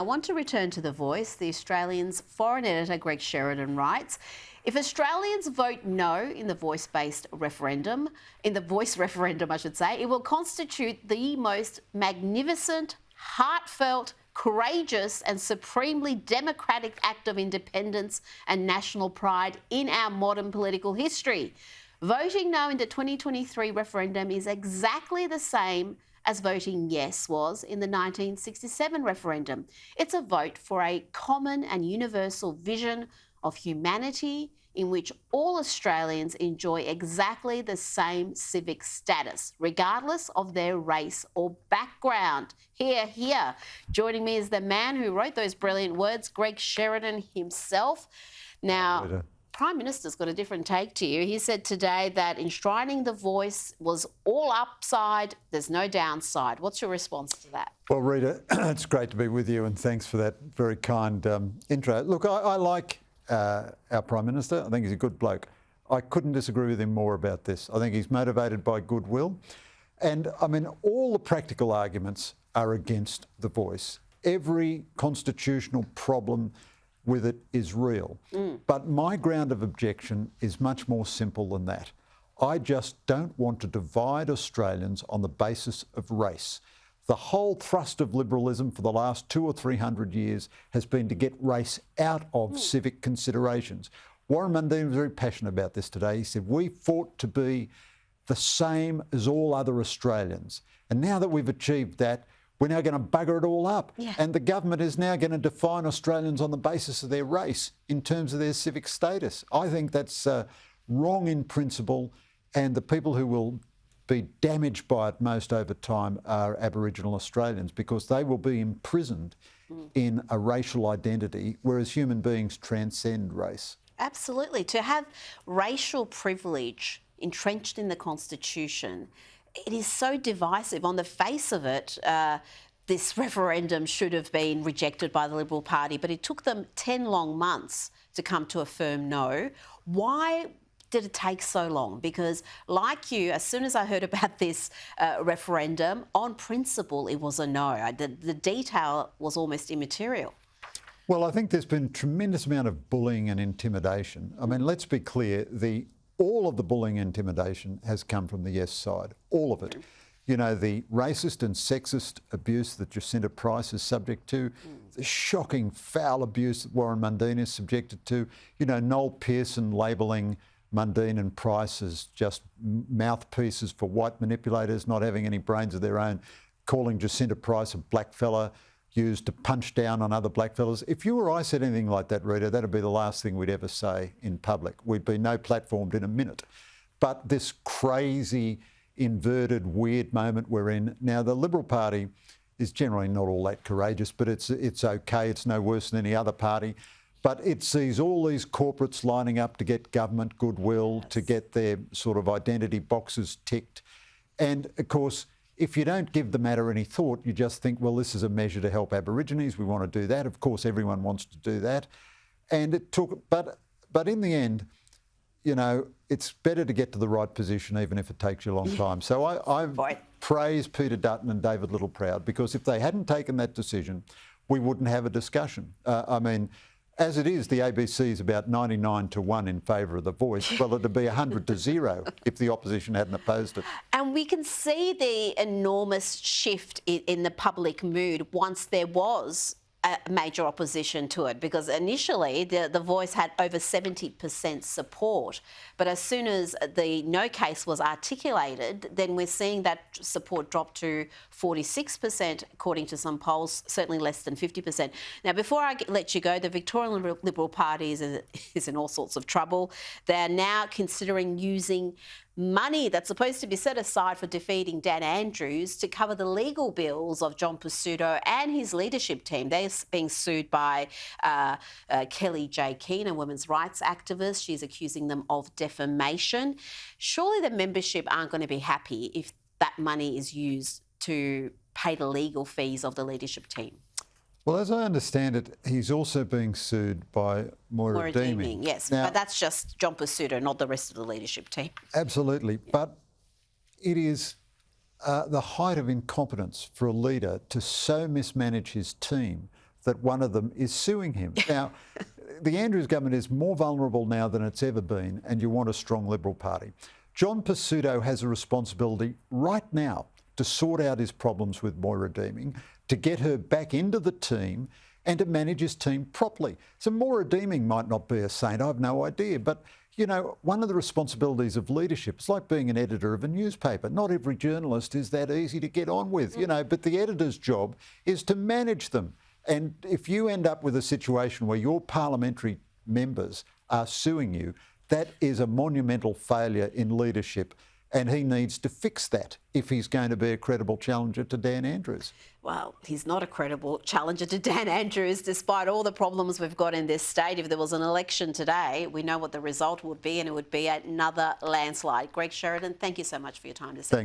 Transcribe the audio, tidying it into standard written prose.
I want to return to The Voice. The Australian's foreign editor, Greg Sheridan, writes, if Australians vote no in the voice-based referendum, I should say, it will constitute the most magnificent, heartfelt, courageous and supremely democratic act of independence and national pride in our modern political history. Voting no in the 2023 referendum is exactly the same as voting yes was in the 1967 referendum. It's a vote for a common and universal vision of humanity in which all Australians enjoy exactly the same civic status, regardless of their race or background. Hear, hear. Joining me is the man who wrote those brilliant words, Greg Sheridan himself. Now, Prime Minister's got a different take to you. He said today that enshrining the voice was all upside, there's no downside. What's your response to that? Well, Rita, it's great to be with you and thanks for that very kind intro. Look, I like our Prime Minister. I think he's a good bloke. I couldn't disagree with him more about this. I think he's motivated by goodwill. And, I mean, all the practical arguments are against the voice. Every constitutional problem with it is real. But my ground of objection is much more simple than that. I just don't want to divide Australians on the basis of race. The whole thrust of liberalism for the last 200 or 300 years has been to get race out of civic considerations. Warren Mundine was very passionate about this today. He said, we fought to be the same as all other Australians. And now that we've achieved that, we're now going to bugger it all up. Yeah. And the government is now going to define Australians on the basis of their race in terms of their civic status. I think that's wrong in principle, and the people who will be damaged by it most over time are Aboriginal Australians, because they will be imprisoned in a racial identity, whereas human beings transcend race. Absolutely. To have racial privilege entrenched in the Constitution, it is so divisive. On the face of it, this referendum should have been rejected by the Liberal Party, but it took them 10 long months to come to a firm no. Why did it take so long? Because like you, as soon as I heard about this referendum, on principle, it was a no. The detail was almost immaterial. Well, I think there's been a tremendous amount of bullying and intimidation. I mean, let's be clear, all of the bullying and intimidation has come from the yes side, all of it. You know, the racist and sexist abuse that Jacinta Price is subject to, the shocking foul abuse that Warren Mundine is subjected to, you know, Noel Pearson labelling Mundine and Price as just mouthpieces for white manipulators, not having any brains of their own, calling Jacinta Price a black fella used to punch down on other blackfellas. If you or I said anything like that, Rita, that'd be the last thing we'd ever say in public. We'd be no platformed in a minute. But this crazy, inverted, weird moment we're in now, the Liberal Party is generally not all that courageous, but it's okay. It's no worse than any other party. But it sees all these corporates lining up to get government goodwill, to get their sort of identity boxes ticked. And of course, if you don't give the matter any thought, you just think, well, this is a measure to help Aborigines. We want to do that. Of course, everyone wants to do that. And it took, but in the end, you know, it's better to get to the right position, even if it takes you a long time. So I praise Peter Dutton and David Littleproud, because if they hadn't taken that decision, we wouldn't have a discussion. I mean, as it is, the ABC is about 99-1 in favour of the voice. Well, it'd be 100-0 if the opposition hadn't opposed it. And we can see the enormous shift in the public mood once there was a major opposition to it, because initially the voice had over 70% support. But as soon as the no case was articulated, then we're seeing that support drop to 46%, according to some polls, certainly less than 50%. Now, before I let you go, the Victorian Liberal Party is in all sorts of trouble. They're now considering using money that's supposed to be set aside for defeating Dan Andrews to cover the legal bills of John Pesutto and his leadership team. They're being sued by Kelly J. Keane, a women's rights activist. She's accusing them of defamation. Surely the membership aren't going to be happy if that money is used to pay the legal fees of the leadership team. Well, as I understand it, he's also being sued by Moira Deeming. Yes, now, but that's just John Pesutto, not the rest of the leadership team. Absolutely. Yeah. But it is the height of incompetence for a leader to so mismanage his team that one of them is suing him. Now, the Andrews government is more vulnerable now than it's ever been, and you want a strong Liberal Party. John Pesutto has a responsibility right now to sort out his problems with Moira Deeming, to get her back into the team and to manage his team properly. So Moira Deeming might not be a saint, I've no idea, but you know, one of the responsibilities of leadership is like being an editor of a newspaper. Not every journalist is that easy to get on with, you know, but the editor's job is to manage them. And if you end up with a situation where your parliamentary members are suing you, that is a monumental failure in leadership, and he needs to fix that if he's going to be a credible challenger to Dan Andrews. Well, he's not a credible challenger to Dan Andrews, despite all the problems we've got in this state. If there was an election today, we know what the result would be, and it would be another landslide. Greg Sheridan, thank you so much for your time this evening.